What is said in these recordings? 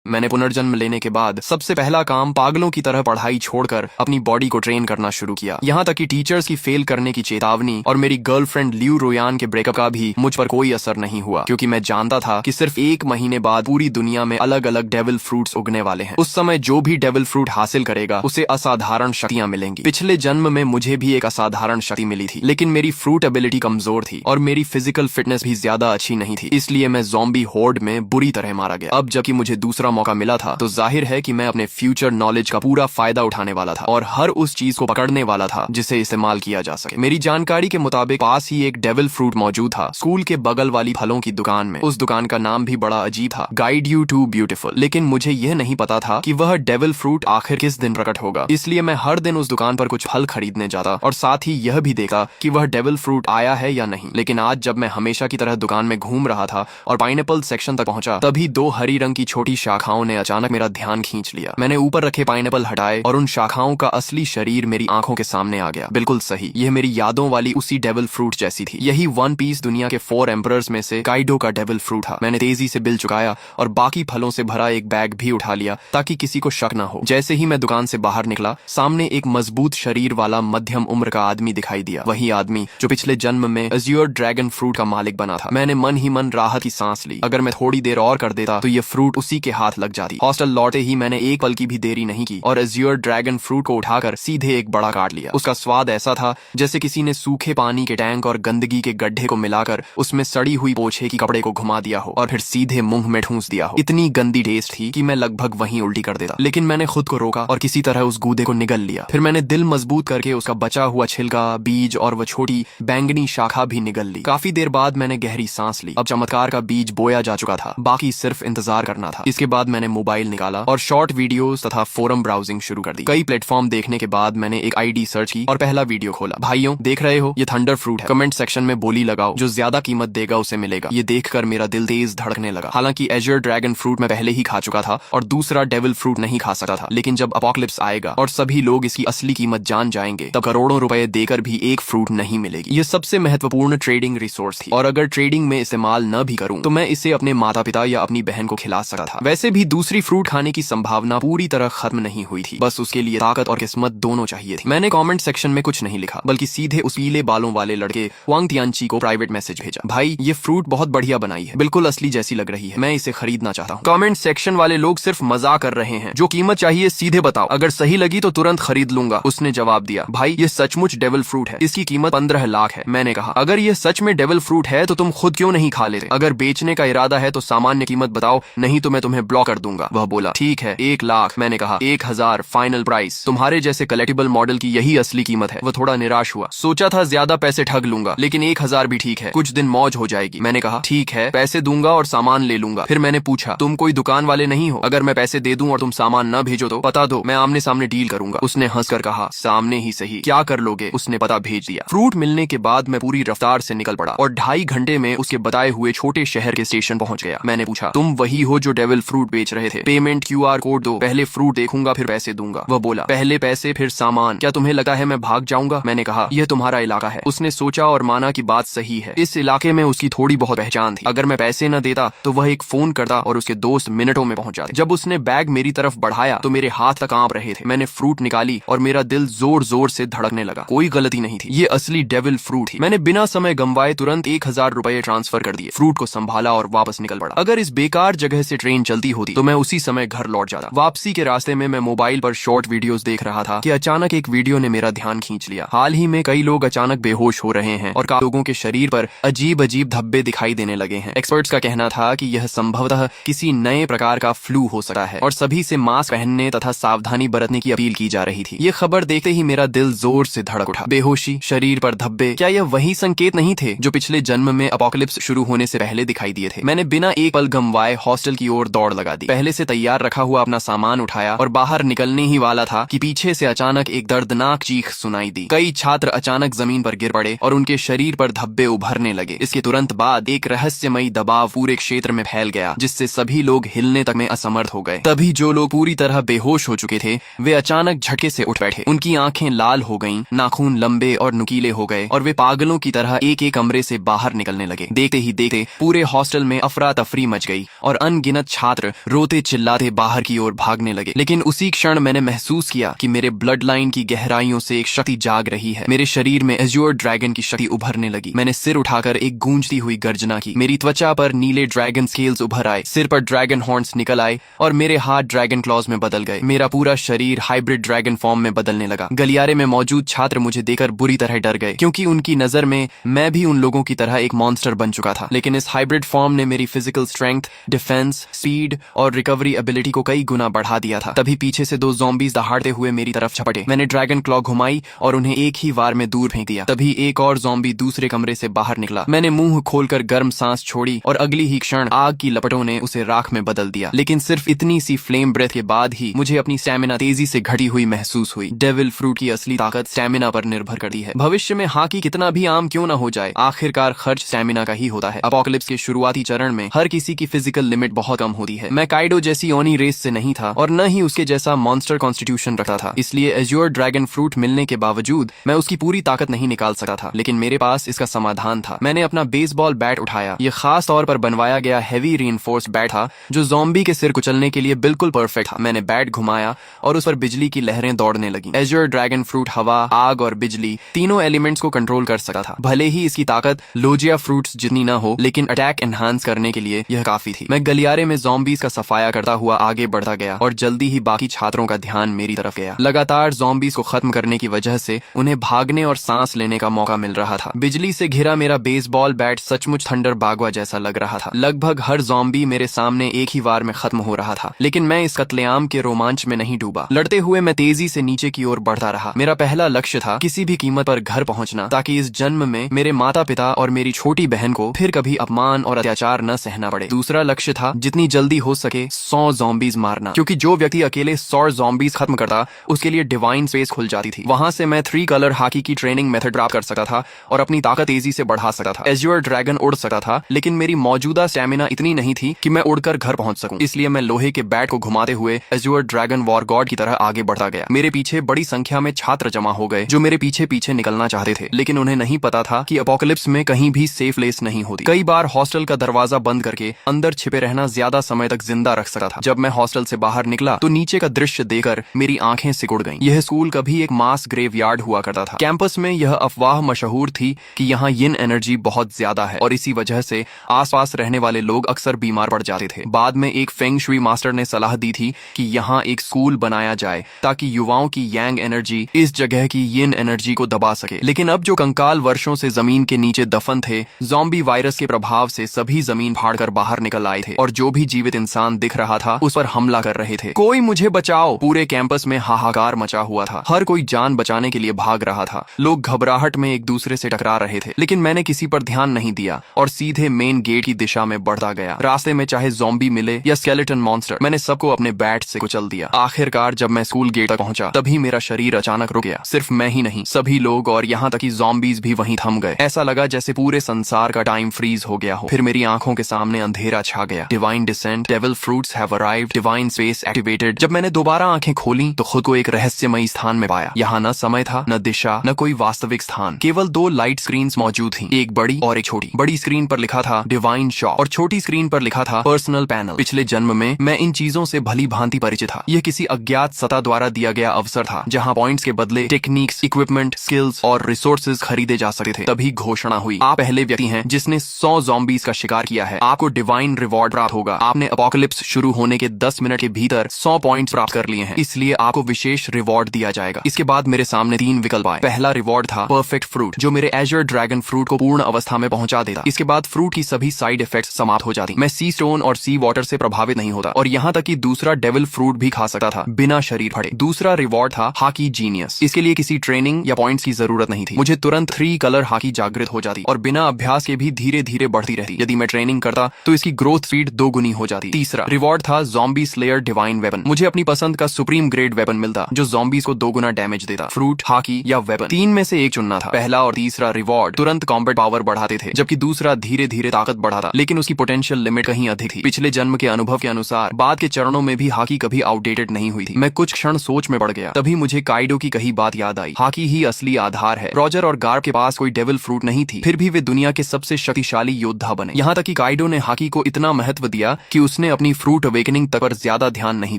मैंने पुनर्जन्म लेने के बाद सबसे पहला काम पागलों की तरह पढ़ाई छोड़कर अपनी बॉडी को ट्रेन करना शुरू किया। यहाँ तक कि टीचर्स की फेल करने की चेतावनी और मेरी गर्लफ्रेंड लियू रोयान के ब्रेकअप का भी मुझ पर कोई असर नहीं हुआ, क्योंकि मैं जानता था कि सिर्फ 1 महीने बाद पूरी दुनिया में अलग अलग डेविल फ्रूट्स उगने वाले हैं। उस समय जो भी डेविल फ्रूट हासिल करेगा उसे असाधारण शक्तियां मिलेंगी। पिछले जन्म में मुझे भी एक असाधारण शक्ति मिली थी, लेकिन मेरी फ्रूट एबिलिटी कमजोर थी और मेरी फिजिकल फिटनेस भी ज्यादा अच्छी नहीं थी, इसलिए मैं ज़ॉम्बी होर्ड में बुरी तरह मारा गया। अब जबकि मुझे दूसरा मौका मिला था तो जाहिर है कि मैं अपने फ्यूचर नॉलेज का पूरा फायदा उठाने वाला था और हर उस चीज को पकड़ने वाला था जिसे इस्तेमाल किया जा सके। मेरी जानकारी के मुताबिक पास ही एक डेविल फ्रूट मौजूद था, स्कूल के बगल वाली फलों की दुकान में। उस दुकान का नाम भी बड़ा अजीब था, गाइड यू टू ब्यूटीफुल। लेकिन मुझे यह नहीं पता था कि वह डेविल फ्रूट आखिर किस दिन प्रकट होगा, इसलिए मैं हर दिन उस दुकान पर कुछ फल खरीदने जाता और साथ ही यह भी देखा कि वह डेविल फ्रूट आया है या नहीं। लेकिन आज जब मैं हमेशा की तरह दुकान में घूम रहा था और पाइनएप्पल सेक्शन तक पहुंचा, तभी 2 हरी रंग की छोटी शाखाओं ने अचानक मेरा ध्यान खींच लिया। मैंने ऊपर रखे पाइनएप्पल हटाए और उन शाखाओं का असली शरीर मेरी आंखों के सामने आ गया। बिल्कुल सही, यह मेरी यादों वाली उसी डेविल फ्रूट जैसी थी। यही वन पीस दुनिया के 4 एम्परर्स में से काइडो का डेविल फ्रूट था। मैंने तेजी से बिल चुकाया और बाकी फलों से भरा एक बैग भी उठा लिया ताकि किसी को शक न हो। जैसे ही मैं दुकान से बाहर निकला, सामने एक मजबूत शरीर वाला मध्यम उम्र का आदमी दिखाई दिया, वही आदमी जो पिछले जन्म में अज़्योर ड्रैगन फ्रूट का मालिक बना था। मैंने मन ही मन राहत की सांस ली। अगर मैं थोड़ी देर और कर देता तो ये फ्रूट उसी के हाथ लग जाती। हॉस्टल लौटे ही मैंने एक पल की भी देरी नहीं की और अज़्योर ड्रैगन फ्रूट को उठाकर सीधे एक बड़ा काट लिया। उसका स्वाद ऐसा था जैसे किसी ने सूखे पानी के टैंक और गंदगी के गड्ढे को मिलाकर उसमें सड़ी हुई पोछे की कपड़े को घुमा दिया हो और फिर सीधे मुंह में ठूंस दिया हो। इतनी गंदी टेस्ट थी कि मैं लगभग वहीं उल्टी कर देता, लेकिन मैंने खुद को रोका और किसी तरह उस गूदे को निगल लिया। फिर मैंने दिल मजबूत करके उसका बचा हुआ छिलका, बीज और वह छोटी बैंगनी शाखा भी निगल ली। काफी देर बाद मैंने गहरी सांस ली। अब चमत्कार का बीज बोया जा चुका था, बाकी सिर्फ इंतजार करना था। इसके बाद मैंने मोबाइल निकाला और शॉर्ट वीडियोस तथा फोरम ब्राउजिंग शुरू कर दी। कई प्लेटफॉर्म देखने के बाद मैंने एक आईडी सर्च की और पहला वीडियो खोला। भाइयों, देख रहे हो, ये थंडर फ्रूट है। कमेंट सेक्शन में बोली लगाओ, जो ज्यादा कीमत देगा उसे मिलेगा। ये देखकर मेरा दिल तेज धड़कने लगा। हालांकि अज़्योर ड्रैगन फ्रूट मैं पहले ही खा चुका था और दूसरा डेविल फ्रूट नहीं खा सकता था, लेकिन जब अपोकलिप्स आएगा और सभी लोग इसकी असली कीमत जान जाएंगे, तब करोड़ों रुपए देकर भी एक फ्रूट नहीं मिलेगी। ये सबसे महत्वपूर्ण ट्रेडिंग रिसोर्स थी और अगर ट्रेडिंग में इस्तेमाल न भी करूं तो मैं इसे अपने माता पिता या अपनी बहन को खिला सकता था। वैसे भी दूसरी फ्रूट खाने की संभावना पूरी तरह खत्म नहीं हुई थी, बस उसके लिए ताकत और किस्मत दोनों चाहिए थी। मैंने कमेंट सेक्शन में कुछ नहीं लिखा, बल्कि सीधे उस पीले बालों वाले लड़के वांग तियानची को प्राइवेट मैसेज भेजा। भाई, ये फ्रूट बहुत बढ़िया बनाई है, बिल्कुल असली जैसी लग रही है, मैं इसे खरीदना चाहता हूँ। कमेंट सेक्शन वाले लोग सिर्फ मजाक कर रहे हैं, जो कीमत चाहिए सीधे बताओ, अगर सही लगी तो तुरंत खरीद लूंगा। उसने जवाब दिया, भाई ये सचमुच डेविल फ्रूट है, इसकी कीमत 15 लाख है। मैंने कहा, अगर ये सच में डेविल फ्रूट है तो तुम खुद क्यों नहीं खा लेते? अगर बेचने का इरादा है तो सामान्य कीमत बताओ, नहीं तो मैं तुम्हें ब्लॉक कर दूंगा। वह बोला, ठीक है 1 लाख। मैंने कहा 1000 फाइनल प्राइस। तुम्हारे जैसे कलेक्टिबल मॉडल की यही असली कीमत है। वह थोड़ा निराश हुआ, सोचा था ज्यादा पैसे ठग लूंगा, लेकिन 1000 भी ठीक है, कुछ दिन मौज हो जाएगी। मैंने कहा, ठीक है, पैसे दूंगा और सामान ले लूंगा। फिर मैंने पूछा, तुम कोई दुकान वाले नहीं हो? अगर मैं पैसे दे दूं और तुम सामान न भेजो तो बता दो, मैं आमने सामने डील करूंगा। उसने हंसकर कहा, सामने ही सही, क्या कर लोगे? उसने पता भेज दिया। फ्रूट मिलने के बाद मैं पूरी रफ्तार से निकल पड़ा और 2.5 घंटे में उसके बताए हुए छोटे शहर के स्टेशन पहुंच गया। मैंने पूछा, तुम वही हो जो डेविल फ्रूट बेच रहे थे? पेमेंट QR कोड दो, पहले फ्रूट देखूंगा फिर पैसे दूंगा। वह बोला, पहले पैसे फिर सामान। क्या तुम्हें लगता है मैं भाग जाऊंगा? मैंने कहा, यह तुम्हारा इलाका है। उसने सोचा और माना कि बात सही है, इस इलाके में उसकी थोड़ी बहुत पहचान थी। अगर मैं पैसे न देता तो वह एक फोन करता और उसके दोस्त मिनटों में पहुंच जाते। जब उसने बैग मेरी तरफ बढ़ाया तो मेरे हाथ तक कांप रहे थे। मैंने फ्रूट निकाली और मेरा दिल जोर जोर से धड़कने लगा। कोई गलती नहीं थी, ये असली डेविल फ्रूट थी। मैंने बिना समय गंवाए तुरंत 1000 रुपए ट्रांसफर कर दिए, फ्रूट को संभाला और वापस निकल पड़ा। अगर इस बेकार जगह से ट्रेन चलती होती तो मैं उसी समय घर लौट जाता। वापसी के रास्ते में मैं मोबाइल पर शॉर्ट वीडियोस देख रहा था कि अचानक एक वीडियो ने मेरा ध्यान खींच लिया। हाल ही में कई लोग अचानक बेहोश हो रहे हैं और लोगों के शरीर पर अजीब अजीब धब्बे दिखाई देने लगे हैं। एक्सपर्ट्स का कहना था कि यह संभवतः किसी नए प्रकार का फ्लू हो सकता है और सभी से मास्क पहनने तथा सावधानी बरतने की अपील की जा रही थी। ये खबर देखते ही मेरा दिल जोर से धड़क उठा। बेहोशी, शरीर पर धब्बे, क्या यह वही संकेत नहीं थे जो पिछले जन्म में अपोकलिप्स शुरू होने से पहले दिखाई दिए थे? मैंने बिना एक पल गंवाए हॉस्टल की ओर दौड़ लगा दी। पहले से तैयार रखा हुआ अपना सामान उठाया और बाहर निकलने ही वाला था कि पीछे से अचानक एक दर्दनाक चीख सुनाई दी। कई छात्र अचानक जमीन पर गिर पड़े और उनके शरीर पर धब्बे उभरने लगे। इसके तुरंत बाद एक रहस्यमयी दबाव पूरे क्षेत्र में फैल गया, जिससे सभी लोग हिलने तक में असमर्थ हो गए। तभी जो लोग पूरी तरह बेहोश हो चुके थे वे अचानक झटके से उठ बैठे। उनकी आंखें लाल हो गईं, नाखून लंबे और नुकीले हो गए और वे पागलों की तरह एक एक कमरे से बाहर निकलने लगे। देखते ही देखते पूरे हॉस्टल में अफरा तफरी मच गई और अनगिनत छात्र रोते चिल्लाते बाहर की ओर भागने लगे। लेकिन उसी क्षण मैंने महसूस किया कि मेरे ब्लड लाइन की गहराइयों से एक शक्ति जाग रही है। मेरे शरीर में एज्योर ड्रैगन की शक्ति उभरने लगी। मैंने सिर उठाकर एक गूंजती हुई गर्जना की। मेरी त्वचा पर नीले ड्रैगन स्केल्स उभर आए, सिर पर ड्रैगन हॉर्न्स निकल आए और मेरे हाथ ड्रैगन क्लॉज में बदल गए। मेरा पूरा शरीर हाइब्रिड ड्रैगन फॉर्म में बदलने लगा। गलियारे में मौजूद छात्र मुझे देखकर बुरी तरह डर गए, क्योंकि उनकी नजर में मैं भी उन लोगों की तरह एक मॉन्स्टर बन चुका था। लेकिन इस हाइब्रिड फॉर्म ने मेरी फिजिकल स्ट्रेंथ, डिफेंस, स्पीड और रिकवरी एबिलिटी को कई गुना बढ़ा दिया था। तभी पीछे से 2 ज़ॉम्बीज दहाड़ते हुए मेरी तरफ झपटे। मैंने ड्रैगन क्लॉ घुमाई और उन्हें एक ही वार में दूर फेंक दिया। तभी एक और ज़ॉम्बी दूसरे कमरे से बाहर निकला। मैंने मुंह खोलकर गर्म सांस छोड़ी और अगली ही क्षण आग की लपटों ने उसे राख में बदल दिया। लेकिन सिर्फ इतनी सी फ्लेम ब्रेथ के बाद ही मुझे अपनी स्टैमिना तेजी से घटी हुई महसूस हुई। डेविल फ्रूट की असली ताकत स्टैमिना पर निर्भर करती है। भविष्य में हॉकी कितना भी आम क्यों न हो जाए, आखिरकार खर्च स्टैमिना का ही होता है। अपोकलिप्स के शुरुआती चरण में हर किसी की फिजिकल लिमिट बहुत कम होती है। मैं काइडो जैसी ओनी रेस से नहीं था और न ही उसके जैसा मॉन्स्टर कॉन्स्टिट्यूशन रखता था। इसलिए एज्योर ड्रैगन फ्रूट मिलने के बावजूद मैं उसकी पूरी ताकत नहीं निकाल सकता था। लेकिन मेरे पास इसका समाधान था। मैंने अपना बेसबॉल बैट उठाया। यह खास तौर पर बनवाया गया हैवी रीइंफोर्स्ड बैट था, जो ज़ॉम्बी के सिर कुचलने के लिए बिल्कुल परफेक्ट था। मैंने बैट घुमाया और उस पर बिजली की लहरें दौड़ने लगी। एज्योर ड्रैगन फ्रूट हवा, आग और बिजली तीनों एलिमेंट्स को कंट्रोल कर सकता था। भले ही इसकी ताकत लोजिया फ्रूट्स जितनी न हो, लेकिन अटैक एनहांस करने के लिए यह काफी थी। मैं गलियारे में ज़ॉम्बीज का सफाया करता हुआ आगे बढ़ता गया और जल्दी ही बाकी छात्रों का ध्यान मेरी तरफ गया। लगातार ज़ॉम्बीज को खत्म करने की वजह से उन्हें भागने और सांस लेने का मौका मिल रहा था। बिजली से घिरा मेरा बेसबॉल बैट सचमुच थंडर बागवा जैसा लग रहा था। लगभग हर ज़ॉम्बी मेरे सामने एक ही वार में खत्म हो रहा था। लेकिन मैं इस कत्लेआम के रोमांच में नहीं डूबा। लड़ते हुए मैं तेजी से नीचे की ओर बढ़ता रहा। मेरा पहला लक्ष्य था किसी भी कीमत पर घर पहुंचना, ताकि इस जन्म में मेरे माता पिता और मेरी छोटी बहन को फिर कभी अपमान और अत्याचार न सहना पड़े। दूसरा लक्ष्य था जितनी जल्दी हो सके 100 ज़ॉम्बीज मारना, क्योंकि जो व्यक्ति अकेले 100 ज़ॉम्बीज खत्म करता उसके लिए डिवाइन स्पेस खुल जाती थी। वहां से मैं 3 कलर हॉकी की ट्रेनिंग मेथड प्राप्त कर सकता था और अपनी ताकत तेजी से बढ़ा सकता था। एज्योर ड्रैगन उड़ सकता था, लेकिन मेरी मौजूदा स्टैमिना इतनी नहीं थी कि मैं उड़कर घर पहुंच सकूं। इसलिए मैं लोहे के बैट को घुमाते हुए एज्योर ड्रैगन वॉर गॉड की तरह आगे बढ़ता गया। मेरे पीछे बड़ी संख्या में छात्र जमा हो गए जो मेरे पीछे पीछे निकलना चाहते थे, लेकिन उन्हें नहीं पता था कि अपोकलिप्स में कहीं भी सेफ प्लेस नहीं होती। कई बार हॉस्टल का दरवाजा बंद करके अंदर छिपे रहना ज्यादा समय तक जिंदा रख सकता था। जब मैं हॉस्टल से बाहर निकला तो नीचे का दृश्य देखकर मेरी आंखें सिकुड़ गईं। यह स्कूल कभी एक मास ग्रेवयार्ड हुआ करता था। कैंपस में यह अफवाह मशहूर थी कि यहाँ यिन एनर्जी बहुत ज्यादा है और इसी वजह से आसपास रहने वाले लोग अक्सर बीमार पड़ जाते थे। बाद में एक फेंग शुई मास्टर ने सलाह दी थी कि यहाँ एक स्कूल बनाया जाए ताकि युवाओं की यांग एनर्जी इस जगह की यिन एनर्जी को दबा सके। लेकिन अब जो कंकाल वर्षों से जमीन के नीचे दफन थे, ज़ॉम्बी वायरस के प्रभाव से सभी जमीन फाड़कर बाहर निकल आए थे और जो भी जीवित इंसान दिख रहा था उस पर हमला कर रहे थे। कोई मुझे बचाओ! पूरे कैंपस में हाहाकार मचा हुआ था। हर कोई जान बचाने के लिए भाग रहा था। लोग घबराहट में एक दूसरे से टकरा रहे थे, लेकिन मैंने किसी पर ध्यान नहीं दिया और सीधे मेन गेट की दिशा में बढ़ता गया। रास्ते में चाहे ज़ॉम्बी मिले या स्केलेटन मॉन्स्टर, मैंने सबको अपने बैट से कुचल दिया। आखिरकार जब मैं स्कूल गेट तक पहुंचा तभी मेरा शरीर अचानक रुक गया। सिर्फ मैं ही नहीं, सभी लोग और यहाँ तक कि ज़ॉम्बीज भी वहीं थम गए। ऐसा लगा जैसे पूरे संसार का टाइम फ्रीज हो गया हो। फिर मेरी आंखों के सामने अंधेरा छा गया। Divine descent, devil fruits have arrived, divine space activated. जब मैंने दोबारा आंखें खोली तो खुद को एक रहस्यमयी स्थान में पाया। यहाँ न समय था, न दिशा, न कोई वास्तविक स्थान। केवल 2 लाइट स्क्रीन्स मौजूद थी, एक बड़ी और एक छोटी। बड़ी स्क्रीन पर लिखा था डिवाइन शॉप और छोटी स्क्रीन पर लिखा था पर्सनल पैनल। पिछले जन्म में मैं इन चीजों से भली भांति परिचित था। यह किसी अज्ञात सत्ता द्वारा दिया गया अवसर था जहाँ पॉइंट्स के बदले टेक्निक्स, इक्विपमेंट, स्किल्स और रिसोर्सेज खरीदे जा सकते थे। तभी घोषणा हुई, आप पहले व्यक्ति हैं जिसने 100 ज़ॉम्बीज का शिकार किया है। आपको डिवाइन रिवॉर्ड प्राप्त होगा। आपने अपोकलिप्स शुरू होने के 10 मिनट के भीतर 100 पॉइंट्स प्राप्त कर लिए हैं, इसलिए आपको विशेष रिवॉर्ड दिया जाएगा। इसके बाद मेरे सामने 3 विकल्प आए। पहला रिवॉर्ड था परफेक्ट फ्रूट, जो मेरे एज्योर ड्रैगन फ्रूट को पूर्ण अवस्था में पहुंचा देता। इसके बाद फ्रूट की सभी साइड इफेक्ट्स समाप्त हो जाती। मैं सी स्टोन और सी वाटर से प्रभावित नहीं होता और यहाँ तक कि दूसरा डेविल फ्रूट भी खा सकता था बिना शरीर फटे। दूसरा रिवॉर्ड था हॉकी जीनियस। इसके लिए किसी ट्रेनिंग या पॉइंट्स की जरूरत नहीं थी। मुझे तुरंत 3 कलर हॉकी जागृत हो जाती और बिना अभ्यास के भी धीरे धीरे बढ़ती रहती। यदि मैं ट्रेनिंग करता तो इसकी ग्रोथ स्पीड 2 गुनी हो जाती। तीसरा रिवॉर्ड था ज़ॉम्बी स्लेयर डिवाइन वेपन। मुझे अपनी पसंद का सुप्रीम ग्रेड वेपन मिलता जो ज़ॉम्बीज को 2 गुना डैमेज देता। फ्रूट, हॉकी या वेपन, 3 में से एक चुनना था। पहला और तीसरा रिवॉर्ड तुरंत कॉम्बैट पावर बढ़ाते थे, जबकि दूसरा धीरे धीरे ताकत बढ़ाता, लेकिन उसकी पोटेंशियल लिमिट कहीं अधिक थी। पिछले जन्म के अनुभव के अनुसार बाद के चरणों में भी हॉकी कभी आउटडेटेड नहीं हुई थी। मैं कुछ क्षण सोच में पड़ गया। तभी मुझे काइडो की कही बात याद आई, हॉकी ही असली आधार है। रॉजर और गार्ब के पास कोई डेविल फ्रूट नहीं थी, फिर भी वे दुनिया के सबसे शक्तिशाली योद्धा बने। यहाँ तक कि काइडो ने हॉकी को इतना महत्व दिया कि उसने उसने अपनी फ्रूट अवेकनिंग तक पर ज्यादा ध्यान नहीं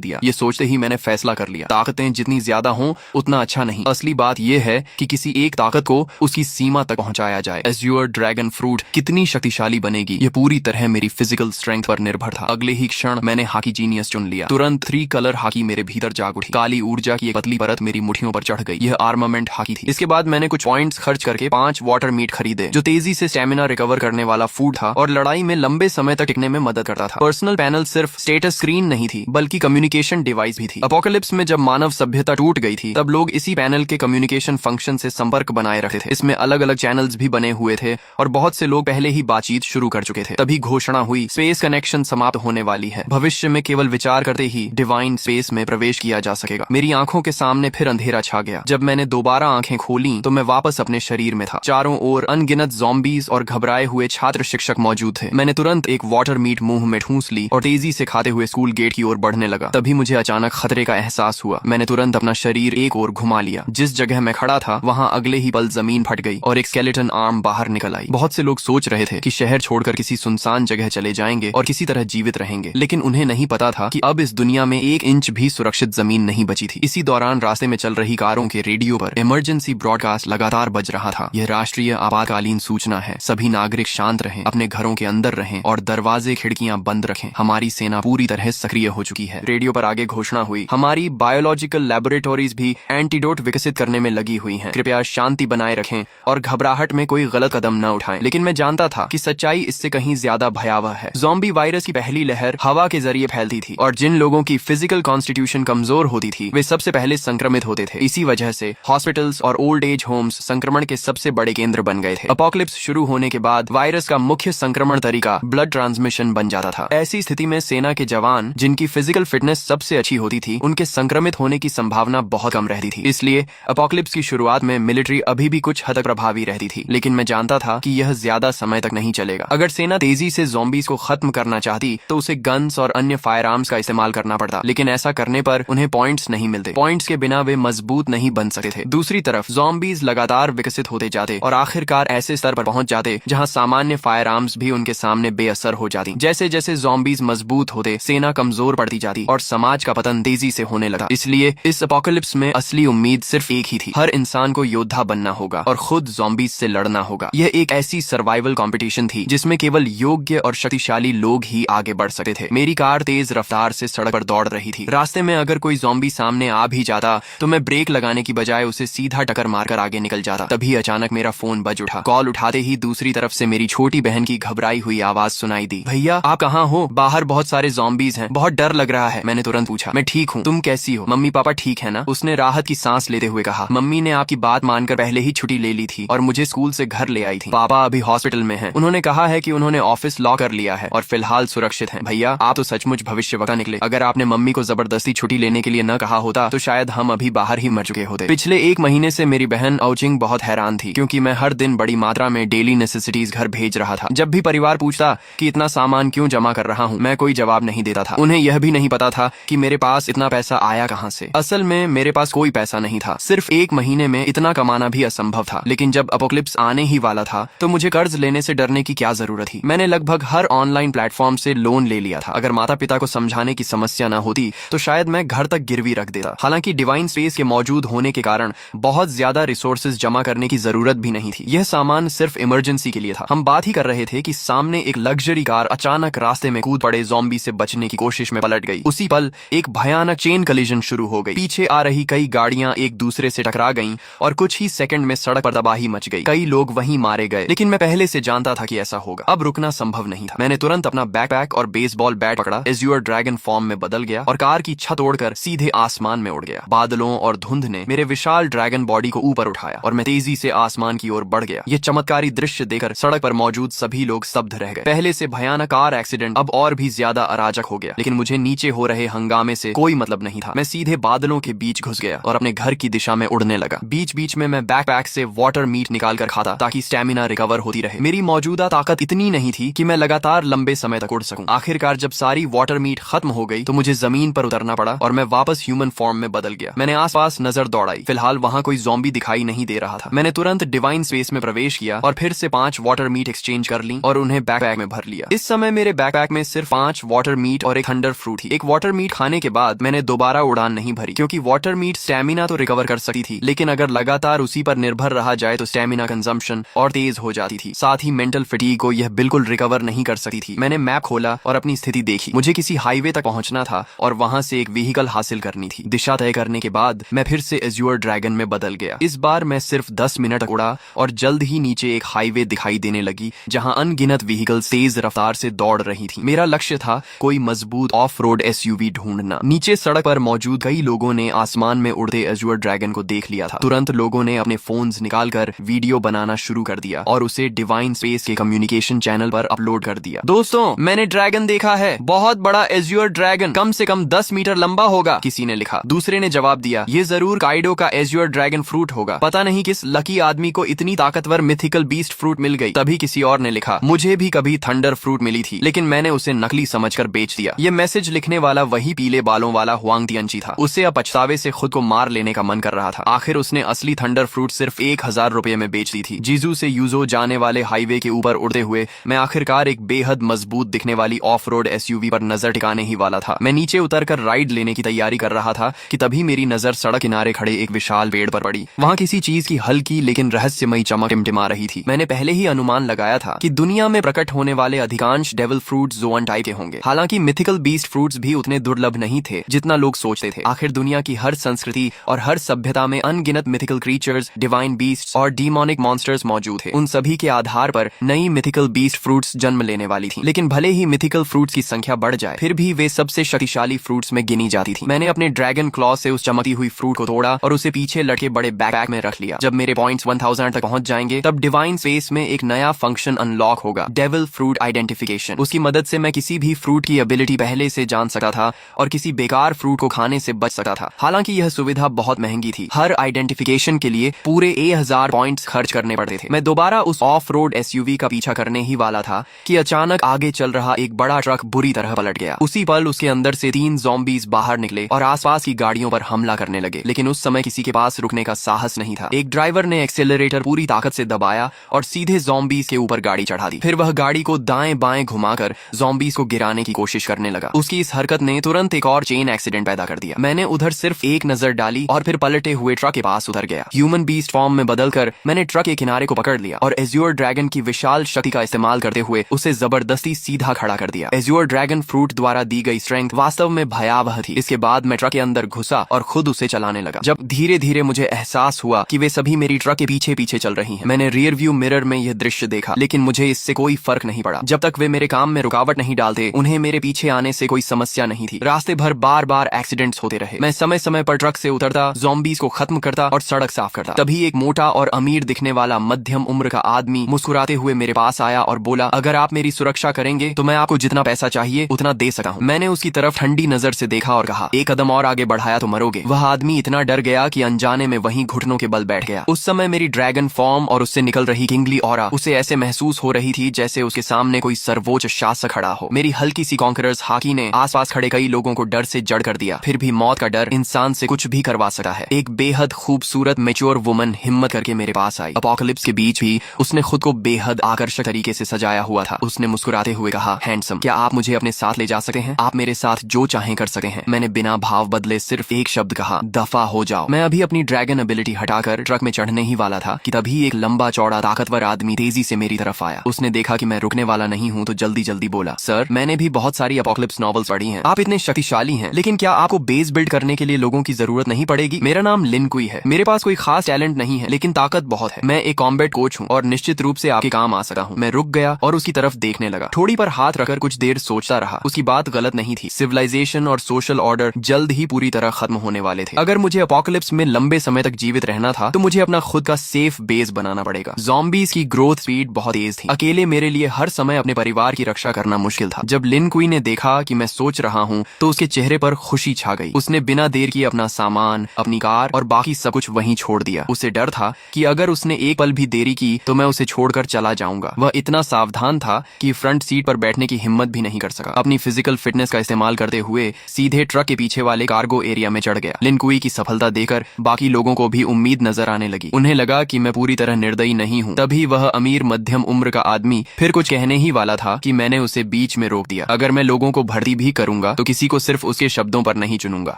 दिया। ये सोचते ही मैंने फैसला कर लिया, ताकतें जितनी ज्यादा हों उतना अच्छा नहीं। असली बात यह है कि किसी एक ताकत को उसकी सीमा तक पहुंचाया जाए। एज्योर ड्रैगन फ्रूट कितनी शक्तिशाली बनेगी, ये पूरी तरह मेरी फिजिकल स्ट्रेंथ पर निर्भर था। अगले ही क्षण मैंने हाकी जीनियस चुन लिया। तुरंत 3 कलर हाकी मेरे भीतर जाग उठी। काली ऊर्जा की एक पतली परत मेरी मुठियों पर चढ़ गई। यह आर्मामेंट हाकी थी। इसके बाद मैंने कुछ पॉइंट्स खर्च करके 5 वाटर मीट खरीदे, जो तेजी से स्टेमिना रिकवर करने वाला फूड था और लड़ाई में लंबे समय तक टिकने में मदद करता था। पर्सनल पैनल सिर्फ स्टेटस स्क्रीन नहीं थी, बल्कि कम्युनिकेशन डिवाइस भी थी। अपोकलिप्स में जब मानव सभ्यता टूट गई थी, तब लोग इसी पैनल के कम्युनिकेशन फंक्शन से संपर्क बनाए रखते थे। इसमें अलग अलग चैनल्स भी बने हुए थे और बहुत से लोग पहले ही बातचीत शुरू कर चुके थे। तभी घोषणा हुई, स्पेस कनेक्शन समाप्त होने वाली है। भविष्य में केवल विचार करते ही डिवाइन स्पेस में प्रवेश किया जा सकेगा। मेरी आंखों के सामने फिर अंधेरा छा गया। जब मैंने दोबारा आंखें खोली तो मैं वापस अपने शरीर में था। चारों ओर अनगिनत ज़ॉम्बीज और घबराए हुए छात्र शिक्षक मौजूद थे। मैंने तुरंत एक वाटर मीट मुंह में ठूंस ली और तेजी से खाते हुए स्कूल गेट की ओर बढ़ने लगा। तभी मुझे अचानक खतरे का एहसास हुआ। मैंने तुरंत अपना शरीर एक ओर घुमा लिया। जिस जगह मैं खड़ा था वहां अगले ही पल जमीन फट गई और एक स्केलेटन आर्म बाहर निकल आई। बहुत से लोग सोच रहे थे कि शहर छोड़कर किसी सुनसान जगह चले जाएंगे और किसी तरह जीवित रहेंगे, लेकिन उन्हें नहीं पता था कि अब इस दुनिया में 1 इंच भी सुरक्षित जमीन नहीं बची थी। इसी दौरान रास्ते में चल रही कारों के रेडियो पर इमरजेंसी ब्रॉडकास्ट लगातार बज रहा था। यह राष्ट्रीय आपातकालीन सूचना है। सभी नागरिक शांत रहें, अपने घरों के अंदर रहें और दरवाजे खिड़कियां बंद रखें। हमारी सेना पूरी तरह सक्रिय हो चुकी है। रेडियो पर आगे घोषणा हुई, हमारी बायोलॉजिकल लैबोरेटरीज भी एंटीडोट विकसित करने में लगी हुई हैं। कृपया शांति बनाए रखें और घबराहट में कोई गलत कदम न उठाएं। लेकिन मैं जानता था कि सच्चाई इससे कहीं ज्यादा भयावह है। ज़ॉम्बी वायरस की पहली लहर हवा के जरिए फैलती थी और जिन लोगों की फिजिकल कॉन्स्टिट्यूशन कमजोर होती थी वे सबसे पहले संक्रमित होते थे। इसी वजह से हॉस्पिटल्स और ओल्ड एज होम्स संक्रमण के सबसे बड़े केंद्र बन गए थे। अपोकलिप्स शुरू होने के बाद वायरस का मुख्य संक्रमण तरीका ब्लड ट्रांसमिशन बन जाता था। ऐसी स्थिति में सेना के जवान, जिनकी फिजिकल फिटनेस सबसे अच्छी होती थी, उनके संक्रमित होने की संभावना बहुत कम रहती थी। इसलिए अपोकलिप्स की शुरुआत में मिलिट्री अभी भी कुछ हद तक प्रभावी रहती थी, लेकिन मैं जानता था कि यह ज्यादा समय तक नहीं चलेगा। अगर सेना तेजी से ज़ॉम्बीज को खत्म करना चाहती तो उसे गन्स और अन्य फायर आर्म्स का इस्तेमाल करना पड़ता, लेकिन ऐसा करने पर उन्हें पॉइंट्स नहीं मिलते। पॉइंट्स के बिना वे मजबूत नहीं बन सकते थे। दूसरी तरफ ज़ॉम्बीज लगातार विकसित होते जाते और आखिरकार ऐसे स्तर पर पहुंच जाते जहां सामान्य फायर आर्म्स भी उनके सामने बेअसर हो जाती। जैसे जैसे ज़ॉम्बीज मजबूत होते, सेना कमजोर पड़ती जाती और समाज का पतन तेजी से होने लगा। इसलिए इस अपोकलिप्स में असली उम्मीद सिर्फ एक ही थी, हर इंसान को योद्धा बनना होगा और खुद ज़ॉम्बीज से लड़ना होगा। यह एक ऐसी सर्वाइवल कंपटीशन थी जिसमें केवल योग्य और शक्तिशाली लोग ही आगे बढ़ सकते थे। मेरी कार तेज रफ्तार से सड़क पर दौड़ रही थी। रास्ते में अगर कोई ज़ॉम्बी सामने आ भी जाता तो मैं ब्रेक लगाने की बजाय उसे सीधा टक्कर मारकर आगे निकल जाता। तभी अचानक मेरा फोन बज उठा। कॉल उठाते ही दूसरी तरफ से मेरी छोटी बहन की घबराई हुई आवाज सुनाई दी, भैया आप कहाँ हो? बाहर बहुत सारे ज़ॉम्बीज हैं, बहुत डर लग रहा है। मैंने तुरंत पूछा, मैं ठीक हूँ, तुम कैसी हो? मम्मी पापा ठीक है ना? उसने राहत की सांस लेते हुए कहा, मम्मी ने आपकी बात मानकर पहले ही छुट्टी ले ली थी और मुझे स्कूल से घर ले आई थी। पापा अभी हॉस्पिटल में हैं। उन्होंने कहा है कि उन्होंने ऑफिस लॉक कर लिया है और फिलहाल सुरक्षित हैं। भैया आप तो सचमुच भविष्यवक्ता निकले। अगर आपने मम्मी को जबरदस्ती छुट्टी लेने के लिए न कहा होता तो शायद हम अभी बाहर ही मर चुके होते। पिछले 1 महीने से मेरी बहन औचिंग बहुत हैरान थी, क्योंकि मैं हर दिन बड़ी मात्रा में डेली नेसेसिटीज घर भेज रहा था। जब भी परिवार पूछता कि इतना सामान क्यों जमा कर रहा हूँ, मैं कोई जवाब नहीं देता था। उन्हें यह भी नहीं पता था कि मेरे पास इतना पैसा आया कहाँ से। असल में मेरे पास कोई पैसा नहीं था। सिर्फ 1 महीने में इतना कमाना भी असंभव था। लेकिन जब अपोकलिप्स आने ही वाला था तो मुझे कर्ज लेने से डरने की क्या जरूरत थी। मैंने लगभग हर ऑनलाइन प्लेटफॉर्म से लोन ले लिया था। अगर माता पिता को समझाने की समस्या न होती तो शायद मैं घर तक गिरवी रख देता। हालांकि डिवाइन स्पेस के मौजूद होने के कारण बहुत ज्यादा रिसोर्सेज जमा करने की जरूरत भी नहीं थी। यह सामान सिर्फ इमरजेंसी के लिए था। हम बात ही कर रहे थे कि सामने एक लग्जरी कार अचानक रास्ते में कूद पड़े ज़ॉम्बी से बचने की कोशिश में पलट गई। उसी पल एक भयानक चेन कलिजन शुरू हो गई। पीछे आ रही कई गाड़ियां एक दूसरे से टकरा गईं और कुछ ही सेकंड में सड़क पर तबाही मच गई। कई लोग वहीं मारे गए, लेकिन मैं पहले से जानता था कि ऐसा होगा। अब रुकना संभव नहीं था। मैंने तुरंत अपना बैकपैक और बेसबॉल बैट पकड़ा, एज्योर ड्रैगन फॉर्म में बदल गया और कार की छत तोड़कर सीधे आसमान में उड़ गया। बादलों और धुंध ने मेरे विशाल ड्रैगन बॉडी को ऊपर उठाया और मैं तेजी से आसमान की ओर बढ़ गया। यह चमत्कारी दृश्य देखकर सड़क पर मौजूद सभी लोग स्तब्ध रह गए। पहले से भयानक कार एक्सीडेंट अब और भी ज्यादा अराजक हो गया, लेकिन मुझे नीचे हो रहे हंगामे से कोई मतलब नहीं था। मैं सीधे बादलों के बीच घुस गया और अपने घर की दिशा में उड़ने लगा। बीच बीच में मैं बैकपैक से वाटर मीट निकाल कर खाता ताकि स्टेमिना रिकवर होती रहे। मेरी मौजूदा ताकत इतनी नहीं थी कि मैं लगातार लंबे समय तक उड़ सकूं। आखिरकार जब सारी वाटर मीट खत्म हो गई तो मुझे जमीन पर उतरना पड़ा और मैं वापस ह्यूमन फॉर्म में बदल गया। मैंने आसपास नजर दौड़ाई। फिलहाल वहां कोई ज़ॉम्बी दिखाई नहीं दे रहा था। मैंने तुरंत डिवाइन स्पेस में प्रवेश किया और फिर से 5 वाटर मीट एक्सचेंज कर ली और उन्हें बैकपैक में भर लिया। इस समय मेरे बैकपैक में सिर्फ 5 वाटर मीट और एक थंडर फ्रूट थी। एक वाटर मीट खाने के बाद मैंने दोबारा उड़ान नहीं भरी, क्योंकि वाटर मीट स्टेमिना तो रिकवर कर सकती थी, लेकिन अगर लगातार उसी पर निर्भर रहा जाए तो स्टेमिना कंजम्पशन और तेज हो जाती थी। साथ ही मेंटल फटीग को यह बिल्कुल रिकवर नहीं कर सकती थी। मैंने मैप खोला और अपनी स्थिति देखी। मुझे किसी हाईवे तक पहुंचना था और वहां से एक व्हीकल हासिल करनी थी। दिशा तय करने के बाद मैं फिर से एज्योर ड्रैगन में बदल गया। इस बार मैं सिर्फ 10 मिनट तक उड़ा और जल्द ही नीचे एक हाईवे दिखाई देने लगी, जहां अनगिनत व्हीकल तेज रफ्तार से दौड़ रही थी। मेरा लक्ष्य था कोई मजबूत ऑफ रोड एसयूवी ढूंढना। नीचे सड़क पर मौजूद कई लोगों ने आसमान में उड़ते एज्योर ड्रैगन को देख लिया था। तुरंत लोगों ने अपने फोन्स निकालकर वीडियो बनाना शुरू कर दिया और उसे डिवाइन स्पेस के कम्युनिकेशन चैनल पर अपलोड कर दिया। दोस्तों, मैंने ड्रैगन देखा है, बहुत बड़ा एज्योर ड्रैगन, कम से कम 10 मीटर लंबा होगा, किसी ने लिखा। दूसरे ने जवाब दिया, ये जरूर काइडो का एज्योर ड्रैगन फ्रूट होगा। पता नहीं किस लकी आदमी को इतनी ताकतवर मिथिकल बीस्ट फ्रूट मिल गई। तभी किसी और ने लिखा, मुझे भी कभी थंडर फ्रूट मिली थी, लेकिन मैंने उसे नकली समझकर बेच दिया। ये मैसेज लिखने वाला वही पीले बालों वाला हुआंग तियंची था। उसे अब पछतावे से खुद को मार लेने का मन कर रहा था। आखिर उसने असली थंडर फ्रूट सिर्फ 1000 रुपए में बेच दी थी। जीजू से यूजो जाने वाले हाईवे के ऊपर उड़ते हुए मैं आखिरकार एक बेहद मजबूत दिखने वाली ऑफ रोड एसयूवी पर नजर टिकाने ही वाला था। मैं नीचे उतरकर राइड लेने की तैयारी कर रहा था कि तभी मेरी नजर सड़क किनारे खड़े एक विशाल पेड़ पर पड़ी। वहां किसी चीज की हल्की लेकिन रहस्यमयी चमक टिमटिमा रही थी। मैंने पहले ही अनुमान लगाया था कि दुनिया में प्रकट होने वाले अधिकांश डेविल फ्रूट्स जोन टाइप के होंगे। हालांकि मिथिकल बीस्ट फ्रूट्स भी उतने दुर्लभ नहीं थे जितना लोग सोचते थे। आखिर दुनिया की हर संस्कृति और हर सभ्यता में अनगिनत मिथिकल क्रीचर्स, डिवाइन बीस्ट्स और डीमोनिक मॉन्स्टर्स मौजूद थे। उन सभी के आधार पर नई मिथिकल बीस्ट फ्रूट्स जन्म लेने वाली थी। लेकिन भले ही मिथिकल फ्रूट्स की संख्या बढ़ जाए, फिर भी वे सबसे शक्तिशाली फ्रूट्स में गिनी जाती थी। मैंने अपने ड्रैगन क्लॉ से उस चमकती हुई फ्रूट को तोड़ा और उसे पीछे लटके बड़े बैकपैक में रख लिया। जब मेरे पॉइंट्स 1000 तक पहुंच जाएंगे, तब डिवाइन स्पेस में एक नया फंक्शन अनलॉक होगा, डेविल फ्रूट आइडेंटिफिकेशन। उसकी मदद से मैं किसी भी फ्रूट की एबिलिटी पहले से जान सकता था और किसी बेकार फ्रूट को खाने से बच सकता था। हालांकि यह सुविधा बहुत महंगी थी। हर आइडेंटिफिकेशन के लिए पूरे 1000 पॉइंट्स खर्च करने पड़ते थे। मैं दोबारा उस ऑफ रोड एसयूवी का पीछा करने ही वाला था कि अचानक आगे चल रहा एक बड़ा ट्रक बुरी तरह पलट गया। उसी पल उसके अंदर से 3 ज़ॉम्बीज बाहर निकले और आसपास की गाड़ियों पर हमला करने लगे। लेकिन उस समय किसी के पास रुकने का साहस नहीं था। एक ड्राइवर ने एक्सेलरेटर पूरी ताकत से दबाया और सीधे ज़ॉम्बीज के ऊपर गाड़ी चढ़ा दी। फिर वह गाड़ी को दाएं बाएं घुमाकर ज़ॉम्बीज को गिराने की कोशिश करने लगा। उसकी इस हरकत ने तुरंत एक और चेन एक्सीडेंट पैदा कर दिया। मैंने उधर सिर्फ एक नजर डाली और फिर पलटे हुए ट्रक के पास उतर गया। ह्यूमन बीस्ट फॉर्म में बदलकर मैंने ट्रक के किनारे को पकड़ लिया और एज्योर ड्रैगन की विशाल शक्ति का इस्तेमाल करते हुए उसे जबरदस्ती सीधा खड़ा कर दिया। एज्योर ड्रैगन फ्रूट द्वारा दी गई स्ट्रेंथ वास्तव में भयावह थी। इसके बाद मैं ट्रक के अंदर घुसा और खुद उसे चलाने लगा। जब धीरे धीरे मुझे एहसास हुआ कि वे सभी मेरी ट्रक के पीछे पीछे चल रही हैं। मैंने रियर व्यू मिरर में यह दृश्य देखा, लेकिन मुझे इससे कोई फर्क नहीं पड़ा। जब तक वे मेरे काम में रुकावट नहीं डालते, उन्हें मेरे पीछे आने से कोई समस्या नहीं थी। रास्ते भर बार बार एक्सीडेंट्स होते रहे। मैं समय समय पर ट्रक से उतरता, ज़ॉम्बीज को खत्म करता और सड़क साफ करता। तभी एक मोटा और अमीर दिखने वाला मध्यम उम्र का आदमी मुस्कुराते हुए मेरे पास आया और बोला, अगर आप मेरी सुरक्षा करेंगे तो मैं आपको जितना पैसा चाहिए उतना दे सकता हूँ। मैंने उसकी तरफ ठंडी नजर से देखा और कहा, एक कदम और आगे बढ़ाया तो मरोगे। वह आदमी इतना डर गया कि अनजाने में वहीं घुटनों के बल बैठ गया। उस समय मेरी ड्रैगन फॉर्म और उससे निकल रही किंगली ऑरा उसे ऐसे महसूस हो रही थी जैसे उसके सामने कोई सर्वोच्च शासक खड़ा हो। मेरी हल्की सी कॉन्करर्स हाकी ने आसपास खड़े कई लोगों को डर से जड़ कर दिया। फिर भी मौत का डर इंसान से कुछ भी करवा सकता है। एक बेहद खूबसूरत मैच्योर वुमन हिम्मत करके मेरे पास आई। अपोकलिप्स के बीच भी उसने खुद को बेहद आकर्षक तरीके से सजाया हुआ था। उसने मुस्कुराते हुए कहा, हैंडसम, क्या आप मुझे अपने साथ ले जा सकते हैं? आप मेरे साथ जो चाहें कर सकते हैं। मैंने बिना भाव बदले सिर्फ एक शब्द कहा, दफा हो जाओ। मैं अभी अपनी ड्रैगन एबिलिटी हटाकर ट्रक में चढ़ने ही वाला था कि तभी एक लंबा चौड़ा ताकतवर आदमी तेजी से मेरी तरफ आया। उसने देखा कि मैं रुकने वाला नहीं हूँ तो जल्दी जल्दी बोला, सर, मैंने भी बहुत सारी अपोकलिप्स नॉवेल्स पढ़ी हैं। आप इतने शक्तिशाली हैं, लेकिन क्या आपको बेस बिल्ड करने के लिए लोगों की जरूरत नहीं पड़ेगी? मेरा नाम लिन कुई है। मेरे पास कोई खास टैलेंट नहीं है, लेकिन ताकत बहुत है। मैं एक कॉम्बैट कोच हूँ और निश्चित रूप से आपके काम आ सकता हूँ। मैं रुक गया और उसकी तरफ देखने लगा। थोड़ी पर हाथ रखकर कुछ देर सोचता रहा। उसकी बात गलत नहीं थी। सिविलाइजेशन और सोशल ऑर्डर जल्द ही पूरी तरह खत्म होने वाले थे। अगर मुझे अपोकलिप्स में लंबे समय तक जीवित रहना था तो मुझे अपना खुद का सेफ बेस बनाना पड़ेगा। ज़ॉम्बीज की ग्रोथ स्पीड बहुत तेज थी। अकेले मेरे लिए हर समय अपने परिवार की रक्षा करना मुश्किल था। जब लिन कुई ने देखा कि मैं सोच रहा हूँ तो उसके चेहरे पर खुशी छा गई। उसने बिना देर किए अपना सामान, अपनी कार और बाकी सब कुछ वहीं छोड़ दिया। उसे डर था कि अगर उसने एक पल भी देरी की तो मैं उसे छोड़कर चला जाऊंगा। वह इतना सावधान था कि फ्रंट सीट पर बैठने की हिम्मत भी नहीं कर सका। अपनी फिजिकल फिटनेस का इस्तेमाल करते हुए सीधे ट्रक के पीछे वाले कार्गो एरिया में चढ़ गया। लिन कुई की सफलता देखकर बाकी लोगों को भी उम्मीद नजर आने लगी। उन्हें लगा कि मैं पूरी तरह निर्दयी नहीं हूँ। तभी वह अमीर मध्यम उम्र का आदमी फिर कुछ कहने ही वाला था कि मैंने उसे बीच बीच में रोक दिया। अगर मैं लोगों को भर्ती भी करूंगा तो किसी को सिर्फ उसके शब्दों पर नहीं चुनूंगा।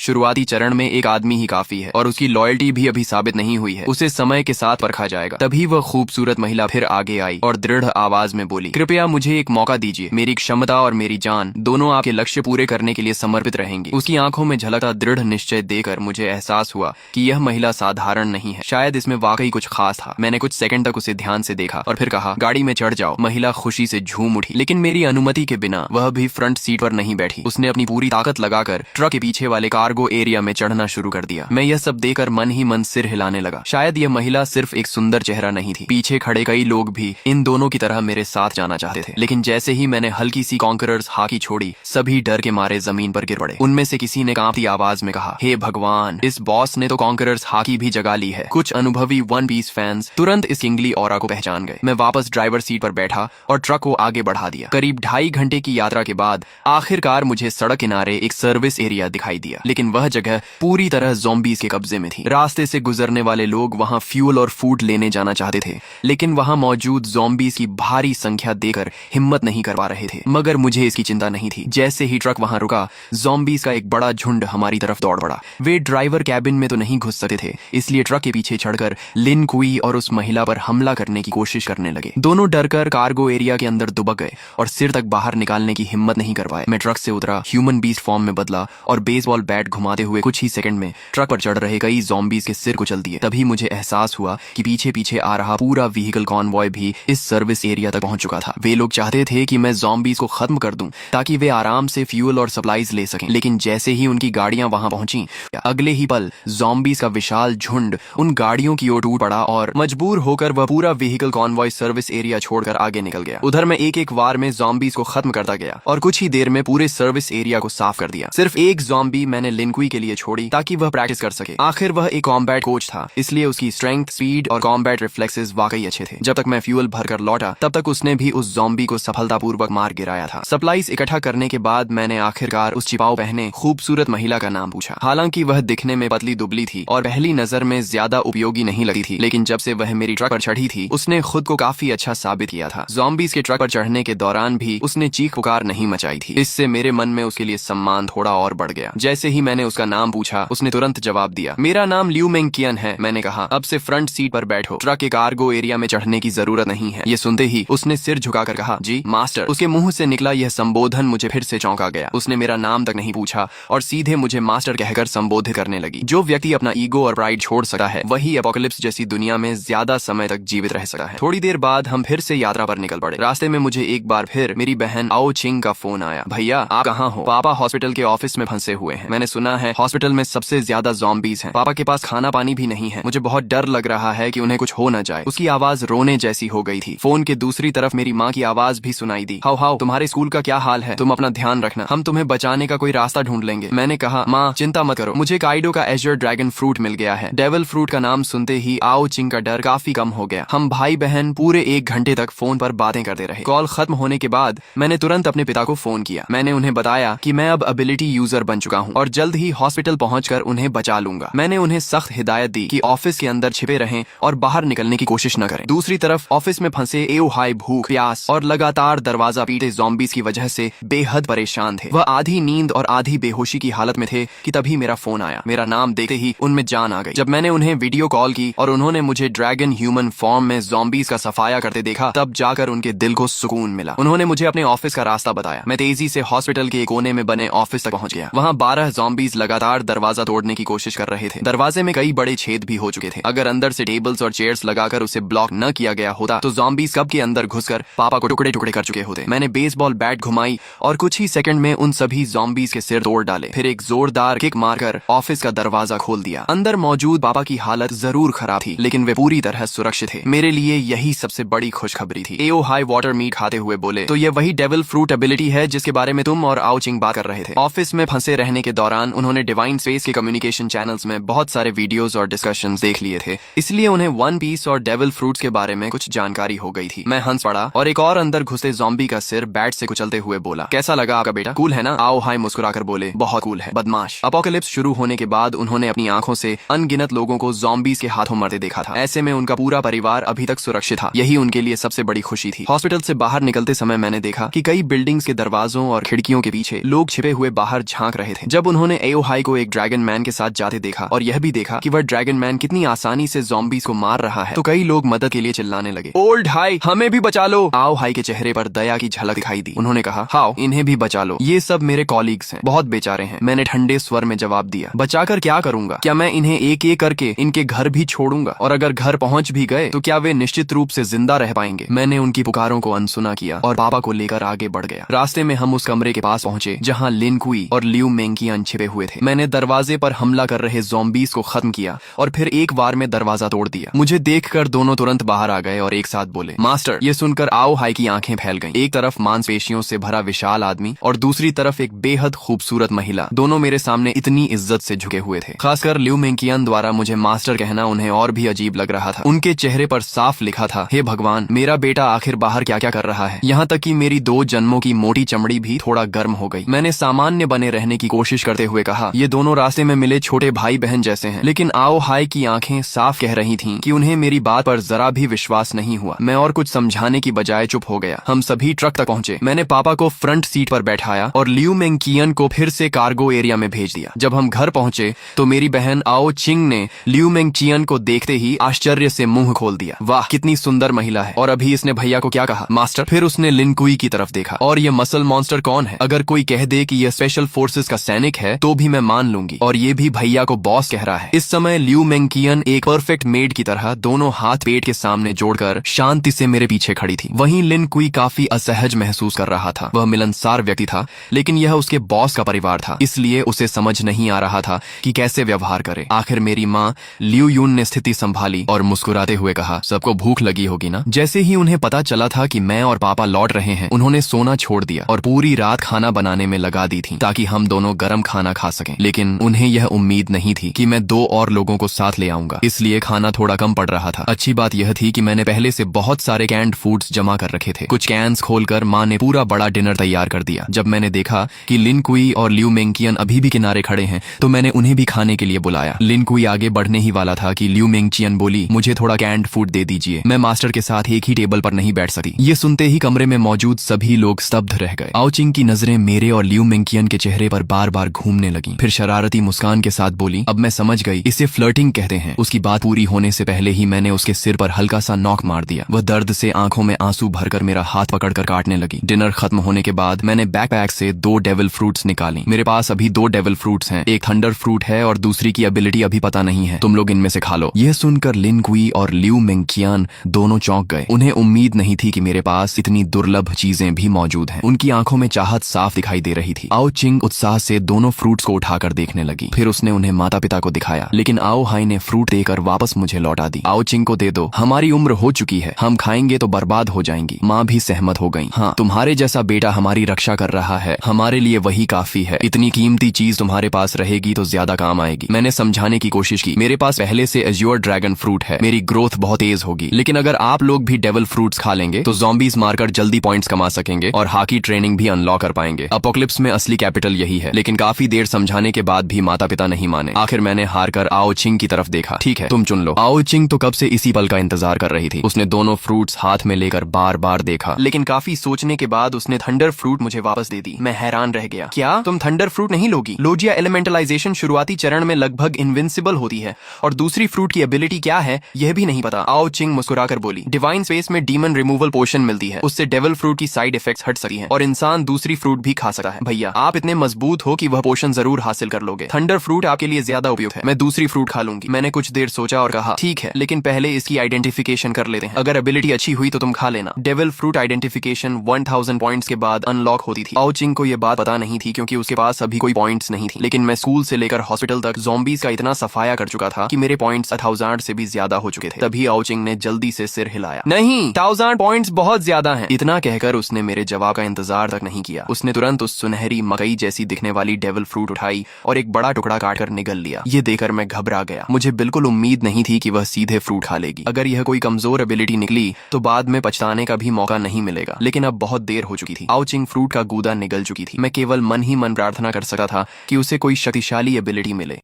शुरुआती चरण में एक आदमी ही काफी है और उसकी लॉयल्टी भी अभी साबित नहीं हुई है, उसे समय के साथ परखा जाएगा। तभी वह खूबसूरत महिला फिर आगे आई और दृढ़ आवाज में बोली, कृपया मुझे एक मौका दीजिए, मेरी क्षमता और मेरी जान दोनों आपके लक्ष्य पूरे करने के लिए समर्पित रहेंगी। उसकी आंखों में झलकता दृढ़ निश्चय देकर मुझे एहसास हुआ कि यह महिला साधारण नहीं है, शायद इसमें वाकई कुछ खास था। मैंने कुछ सेकंड तक उसे ध्यान से देखा और फिर कहा, गाड़ी में चढ़ जाओ। महिला खुशी से झूम उठी, लेकिन मेरी अनुमति के बिना वह भी फ्रंट सीट पर नहीं बैठी। उसने अपनी पूरी ताकत लगाकर ट्रक के पीछे वाले कार्गो एरिया में चढ़ना शुरू कर दिया। मैं यह सब देखकर मन ही मन सिर हिलाने लगा। शायद यह महिला सिर्फ एक सुंदर चेहरा नहीं थी, पीछे खड़े कई लोग भी इन दोनों की तरह मेरे साथ जाना चाहते थे। लेकिन जैसे ही मैंने हल्की सी कॉन्करर्स हाकी छोड़ी, सभी डर के मारे जमीन पर गिर पड़े। उनमें से किसी ने कांपती आवाज में कहा, हे भगवान, इस बॉस ने तो कॉन्करर्स हाकी भी जगा ली है। कुछ अनुभवी वन पीस फैंस तुरंत इस किंगली ऑरा को पहचान गए। मैं वापस ड्राइवर सीट पर बैठा और ट्रक को आगे बढ़ा दिया। करीब 2.5 घंटे की यात्रा के बाद आखिरकार मुझे सड़क किनारे एक सर्विस एरिया दिखाई दिया, लेकिन वह जगह पूरी तरह ज़ॉम्बीज़ के कब्जे में थी। रास्ते से गुजरने वाले लोग वहां फ्यूल और फूड लेने जाना चाहते थे, लेकिन वहां मौजूद ज़ॉम्बीज़ की भारी संख्या देखकर हिम्मत नहीं कर पा रहे थे। मगर मुझे इसकी चिंता नहीं थी। जैसे ही ट्रक वहां रुका, ज़ॉम्बीज़ का एक बड़ा झुंड हमारी तरफ दौड़ पड़ा। वे ड्राइवर कैबिन में तो नहीं घुस सकते थे, इसलिए ट्रक के पीछे चढ़कर लिन कुई और उस महिला पर हमला करने की कोशिश करने लगे। दोनों डरकर कार्गो एरिया के अंदर दुबक गए और सिर तक बाहर निकालने की हिम्मत नहीं कर पाए। मैं ट्रक से उतरा, ह्यूमन बीस्ट फॉर्म में बदला और बेसबॉल बैट घुमाते हुए कुछ ही सेकंड में ट्रक पर चढ़ रहे कई ज़ॉम्बीज़ के सिर कुचल दिए। तभी मुझे एहसास हुआ कि पीछे पीछे आ रहा पूरा व्हीकल कॉन्वॉय भी इस सर्विस एरिया तक पहुंच चुका था। वे लोग चाहते थे कि मैं ज़ॉम्बीज़ को खत्म कर दूं ताकि वे आराम से फ्यूल और सप्लाईज ले सकें। लेकिन जैसे ही उनकी गाड़ियां वहां पहुंची, अगले ही पल ज़ॉम्बीज़ का विशाल झुंड उन गाड़ियों की ओर टूट पड़ा और मजबूर होकर वह पूरा व्हीकल कॉन्वॉय सर्विस एरिया छोड़कर आगे निकल गया। उधर मैं एक एक वार में ज़ॉम्बीज़ को खत्म करता गया और कुछ ही देर में पूरे सर्विस एरिया को साफ कर दिया। सिर्फ एक ज़ॉम्बी मैंने लिनकुई के लिए छोड़ी ताकि वह प्रैक्टिस कर सके। आखिर वह एक कॉम्बैट कोच था, इसलिए उसकी स्ट्रेंथ, स्पीड और कॉम्बैट रिफ्लेक्सेस वाकई अच्छे थे। जब तक मैं फ्यूल भरकर लौटा, तब तक उसने भी उस ज़ॉम्बी को सफलतापूर्वक मार गिराया था। सप्लाईज इकट्ठा करने के बाद मैंने आखिरकार उस छिपाव पहने खूबसूरत महिला का नाम पूछा। हालांकि वह दिखने में पतली दुबली थी और पहली नजर में ज्यादा उपयोगी नहीं लगी थी, लेकिन जब से वह मेरी ट्रक पर चढ़ी थी, उसने खुद को काफी अच्छा साबित किया था। ज़ॉम्बीज़ के ट्रक पर चढ़ने के दौरान भी उसने चीख पुकार नहीं मचाई थी। इससे मेरे मन में उसके लिए सम्मान थोड़ा और बढ़ गया। जैसे ही मैंने उसका नाम पूछा, उसने तुरंत जवाब दिया, मेरा नाम लियू मेंग कियन है। मैंने कहा, अब से फ्रंट सीट पर बैठो, ट्रक के कार्गो एरिया में चढ़ने की जरूरत नहीं है। ये सुनते ही उसने सिर झुकाकर कहा, जी मास्टर। उसके मुंह से निकला यह संबोधन मुझे फिर से चौंका गया। उसने मेरा नाम तक नहीं पूछा और सीधे मुझे मास्टर कहकर संबोधित करने लगी। जो व्यक्ति अपना ईगो और प्राइड छोड़ सकता है, वही एपोकलिप्स जैसी दुनिया में ज्यादा समय तक जीवित रह सकता है। थोड़ी देर बाद हम फिर से यात्रा पर निकल पड़े। रास्ते में मुझे एक बार फिर मेरी बहन आओ चिंग का फोन आया। भैया आप कहाँ हो? पापा हॉस्पिटल के ऑफिस में फंसे हुए हैं। मैंने सुना है हॉस्पिटल में सबसे ज्यादा ज़ॉम्बीज़ हैं। पापा के पास खाना पानी भी नहीं है। मुझे बहुत डर लग रहा है कि उन्हें कुछ हो न जाए। उसकी आवाज रोने जैसी हो गई थी। फोन के दूसरी तरफ मेरी माँ की आवाज भी सुनाई दी। हाउ हाउ, तुम्हारे स्कूल का क्या हाल है? तुम अपना ध्यान रखना, हम तुम्हें बचाने का कोई रास्ता ढूंढ लेंगे। मैंने कहा, माँ चिंता मत करो, मुझे काइडो का एजर ड्रैगन फ्रूट मिल गया है। डेविल फ्रूट का नाम सुनते ही आओ चिंग का डर काफी कम हो गया। हम भाई बहन पूरे 1 घंटे तक फोन पर बातें करते रहे। कॉल खत्म होने के बाद मैंने तुरंत अपने पिता को फोन किया। मैंने उन्हें बताया कि मैं अब एबिलिटी यूजर बन चुका हूँ और जल्द ही हॉस्पिटल पहुंचकर उन्हें बचा लूंगा। मैंने उन्हें सख्त हिदायत दी कि ऑफिस के अंदर छिपे रहें और बाहर निकलने की कोशिश न करें। दूसरी तरफ ऑफिस में फंसे एओ हाई भूख, प्यास और लगातार दरवाजा पीटे ज़ॉम्बीज़ की वजह से बेहद परेशान थे। वह आधी नींद और आधी बेहोशी की हालत में थे कि तभी मेरा फोन आया। मेरा नाम देखते ही उनमें जान आ गई। जब मैंने उन्हें वीडियो कॉल की और उन्होंने मुझे ड्रैगन ह्यूमन फॉर्म में ज़ॉम्बीज़ का सफाया करते देखा, तब जाकर उनके दिल को सुकून मिला। उन्होंने मुझे अपने ऑफिस का रास्ता बताया। मैं तेजी से हॉस्पिटल के कोने में बने ऑफिस तक पहुंच गया। वहां 12 ज़ॉम्बीज़ लगातार दरवाजा तोड़ने की कोशिश कर रहे थे। दरवाजे में कई बड़े छेद भी हो चुके थे। अगर अंदर से टेबल्स और चेयर्स लगाकर उसे ब्लॉक न किया गया होता तो ज़ॉम्बीज़ कब के अंदर घुसकर पापा को टुकड़े टुकड़े कर चुके होते। मैंने बेसबॉल बैट घुमाई और कुछ ही सेकंड में उन सभी ज़ॉम्बीज़ के सिर तोड़ डाले। फिर एक जोरदार किक मारकर ऑफिस का दरवाजा खोल दिया। अंदर मौजूद पापा की हालत जरूर खराब थी, लेकिन वे पूरी तरह सुरक्षित थे। मेरे लिए यही सबसे बड़ी खुशखबरी थी। एओ हाई वाटर मीट खाते हुए बोले, तो ये वही डेविल फ्रूट एबिलिटी है जिसके बारे में तुम और आओ चिंग बात कर रहे थे। ऑफिस में फंसे रहने के दौरान उन्होंने डिवाइन स्पेस के कम्युनिकेशन चैनल्स में बहुत सारे वीडियोस और डिस्कशंस देख लिए थे, इसलिए उन्हें वन पीस और डेविल फ्रूट्स के बारे में कुछ जानकारी हो गई थी। मैं हंस पड़ा और एक और अंदर घुसे ज़ॉम्बी का सिर बैट से कुचलते हुए बोला, कैसा लगा आपका बेटा? कूल है ना? आओ हाई मुस्कुराकर बोले, बहुत कूल है बदमाश। अपोकलिप्स शुरू होने के बाद उन्होंने अपनी आंखों से अनगिनत लोगों को ज़ॉम्बीज़ के हाथों मरते देखा था। ऐसे में उनका पूरा परिवार अभी तक सुरक्षित था। यही उनके लिए सबसे बड़ी खुशी थी। हॉस्पिटल से बाहर निकलते समय मैंने देखा कि कई बिल्डिंग्स के दरवाजों और खिड़कियों के पीछे लोग छिपे हुए बाहर झांक रहे थे। जब उन्होंने एओ हाई को एक ड्रैगन मैन के साथ जाते देखा और यह भी देखा कि वह ड्रैगन मैन कितनी आसानी से ज़ॉम्बीज़ को मार रहा है, तो कई लोग मदद के लिए चिल्लाने लगे, ओल्ड हाई, हमें भी बचा लो। आओ हाई के चेहरे पर दया की झलक दिखाई दी। उन्होंने कहा, हाओ, इन्हें भी बचा लो, ये सब मेरे कॉलीग्स हैं, बहुत बेचारे हैं। मैंने ठंडे स्वर में जवाब दिया, बचाकर क्या करूंगा? क्या मैं इन्हें एक एक करके इनके घर भी छोड़ूंगा? और अगर घर पहुंच भी गए तो क्या वे निश्चित रूप से जिंदा रह पाएंगे? मैंने उनकी पुकारों को अनसुना किया और पापा को लेकर आगे बढ़ गया। रास्ते में हम उस कमरे के पास पहुंचे जहां लिन कुई और लियू मेंकियन छिपे हुए थे। मैंने दरवाजे पर हमला कर रहे ज़ॉम्बीज़ को खत्म किया और फिर एक बार में दरवाजा तोड़ दिया। मुझे देखकर दोनों तुरंत बाहर आ गए और एक साथ बोले, मास्टर। ये सुनकर आओ हाई की आंखें फैल गईं। एक तरफ मांसपेशियों से भरा विशाल आदमी और दूसरी तरफ एक बेहद खूबसूरत महिला, दोनों मेरे सामने इतनी इज्जत से झुके हुए थे। खासकर लियू मेंकियन द्वारा मुझे मास्टर कहना उन्हें और भी अजीब लग रहा था। उनके चेहरे पर साफ लिखा था, हे भगवान, मेरा बेटा आखिर बाहर क्या क्या कर रहा है। यहाँ तक कि मेरी 2 जन्मों की मोटी चमड़ी भी थोड़ा गर्म हो गई। मैंने सामान्य बने रहने की कोशिश करते हुए कहा, ये दोनों रास्ते में मिले छोटे भाई बहन जैसे हैं। लेकिन आओ हाई की आंखें साफ कह रही थीं कि उन्हें मेरी बात पर जरा भी विश्वास नहीं हुआ। मैं और कुछ समझाने की बजाय चुप हो गया। हम सभी ट्रक तक पहुंचे। मैंने पापा को फ्रंट सीट पर बैठाया और लियू मेंकियन को फिर से कार्गो एरिया में भेज दिया। जब हम घर पहुंचे तो मेरी बहन आओ चिंग ने लियू मेंकियन को देखते ही आश्चर्य से मुंह खोल दिया। वाह, कितनी सुंदर महिला है। और अभी इसने भैया को क्या कहा, मास्टर? फिर उसने लिन कुई की तरफ देखा। और ये मसल मॉन्स्टर कौन है? अगर कोई कह दे कि यह स्पेशल फोर्सेस का सैनिक है तो भी मैं मान लूंगी। और ये भी भैया को बॉस कह रहा है। इस समय लियू मेंकियन एक परफेक्ट मेड की तरह दोनों हाथ पेट के सामने जोड़कर शांति से मेरे पीछे खड़ी थी। वहीं लिन कुई काफी असहज महसूस कर रहा था। वह मिलनसार व्यक्ति था, लेकिन यह उसके बॉस का परिवार था, इसलिए उसे समझ नहीं आ रहा था कि कैसे व्यवहार करे। आखिर मेरी माँ लियू यून ने स्थिति संभाली और मुस्कुराते हुए कहा, सबको भूख लगी होगी ना? जैसे ही उन्हें पता चला था कि मैं और पापा लौट रहे हैं, उन्होंने सोना छोड़ दिया और पूरी रात खाना बनाने में लगा दी थी ताकि हम दोनों गरम खाना खा सकें। लेकिन उन्हें यह उम्मीद नहीं थी कि मैं 2 और लोगों को साथ ले आऊंगा, इसलिए खाना थोड़ा कम पड़ रहा था। अच्छी बात यह थी कि मैंने पहले से बहुत सारे कैंड फूड्स जमा कर रखे थे। कुछ कैंस खोलकर माँ ने पूरा बड़ा डिनर तैयार कर दिया। जब मैंने देखा कि लिन कुई और लियू मेंकियन अभी भी किनारे खड़े हैं तो मैंने उन्हें भी खाने के लिए बुलाया। लिन कुई आगे बढ़ने ही वाला था कि लियू मेंकियन बोली, मुझे थोड़ा कैंड फूड दे दीजिए, मैं मास्टर के साथ एक ही टेबल पर नहीं बैठ सकती। ये सुनते ही कमरे में मौजूद सभी लोग स्तब्ध रह गए। आओ चिंग की नजरें मेरे और लियू मेंकियन के चेहरे पर बार बार घूमने लगी। फिर शरारती मुस्कान के साथ बोली, अब मैं समझ गई, इसे फ्लर्टिंग कहते हैं। उसकी बात पूरी होने से पहले ही मैंने उसके सिर पर हल्का सा नॉक मार दिया। वह दर्द से आंखों में आंसू भरकर मेरा हाथ पकड़कर काटने लगी। डिनर खत्म होने के बाद मैंने बैकपैक से 2 डेविल फ्रूट्स निकाली। मेरे पास अभी 2 डेविल फ्रूट्स हैं, एक थंडर फ्रूट है और दूसरी की एबिलिटी अभी पता नहीं है। तुम लोग इनमें से खा लो। यह सुनकर लिन कुई और लियू मेंकियन दोनों चौंक गए। उन्हें उम्मीद नहीं थी कि मेरे पास इतनी दुर्लभ चीजें भी मौजूद हैं। उनकी आंखों में चाहत साफ दिखाई दे रही थी। आओ चिंग उत्साह से दोनों फ्रूट्स को उठाकर देखने लगी। फिर उसने उन्हें माता पिता को दिखाया, लेकिन आओ हाई ने फ्रूट देकर वापस मुझे लौटा दी। आओ चिंग को दे दो, हमारी उम्र हो चुकी है, हम खाएंगे तो बर्बाद हो जाएंगी। माँ भी सहमत हो गई। हाँ, तुम्हारे जैसा बेटा हमारी रक्षा कर रहा है, हमारे लिए वही काफी है। इतनी कीमती चीज तुम्हारे पास रहेगी तो ज्यादा काम आएगी। मैंने समझाने की कोशिश की, मेरे पास पहले से एज्योर ड्रैगन फ्रूट है, मेरी ग्रोथ बहुत तेज होगी। लेकिन अगर आप लोग भी डेविल फ्रूट्स खा लेंगे तो ज़ॉम्बीज़ मारकर जल्दी पॉइंट्स कमा सकेंगे और हाकी ट्रेनिंग भी अनलॉक कर पाएंगे। अपोकलिप्स में असली कैपिटल यही है। लेकिन काफी देर समझाने के बाद भी माता पिता नहीं माने। आखिर मैंने हारकर आओ चिंग की तरफ देखा। ठीक है, तुम चुन लो। आओ चिंग तो कब से इसी पल का इंतजार कर रही थी। उसने दोनों फ्रूट्स हाथ में लेकर बार बार देखा, लेकिन काफी सोचने के बाद उसने थंडर फ्रूट मुझे वापस दे दी। मैं हैरान रह गया, क्या तुम थंडर फ्रूट नहीं लोगी? लोजिया एलिमेंटलाइजेशन शुरुआती चरण में लगभग इनविंसिबल होती है और दूसरी फ्रूट की एबिलिटी क्या है यह भी नहीं पता। आओ चिंग मुस्कुराकर बोली, डिवाइन स्पेस में डीमन रिमूवल पोशन मिलती है, उससे डेविल फ्रूट की साइड इफेक्ट्स हट सकती हैं और इंसान दूसरी फ्रूट भी खा सकता है। भैया आप इतने मजबूत हो कि वह पोशन जरूर हासिल कर लोगे। थंडर फ्रूट आपके लिए ज्यादा उपयुक्त है, मैं दूसरी फ्रूट खा लूंगी। मैंने कुछ देर सोचा और कहा, ठीक है, लेकिन पहले इसकी आइडेंटिफिकेशन कर लेते हैं। अगर एबिलिटी अच्छी हुई तो तुम खा लेना। डेविल फ्रूट आइडेंटिफिकेशन 1000 पॉइंट्स के बाद अनलॉक होती थी। आओ चिंग को यह बात पता नहीं थी क्योंकि उसके पास अभी कोई पॉइंट्स नहीं थी। लेकिन मैं स्कूल से लेकर हॉस्पिटल तक ज़ॉम्बीज़ का इतना सफाया कर चुका था कि मेरे पॉइंट्स 1000 से भी ज्यादा हो चुके थे। तभी आओ चिंग ने जल्दी से सिर हिलाया, नहीं, 1000 पॉइंट्स बहुत ज्यादा हैं। इतना कहकर उसने मेरे जवाब का इंतजार तक नहीं किया। उसने तुरंत उस सुनहरी मकई जैसी दिखने वाली डेविल फ्रूट उठाई और एक बड़ा टुकड़ा काटकर निगल लिया। ये देखकर मैं घबरा गया। मुझे बिल्कुल उम्मीद नहीं थी कि वह सीधे फ्रूट खा लेगी। अगर यह कोई कमजोर एबिलिटी निकली तो बाद में पछताने का भी मौका नहीं मिलेगा। लेकिन अब बहुत देर हो चुकी थी। आओ चिंग फ्रूट का गूदा निगल चुकी थी। मैं केवल मन ही मन प्रार्थना कर सकता था कि उसे कोई शक्तिशाली एबिलिटी मिले।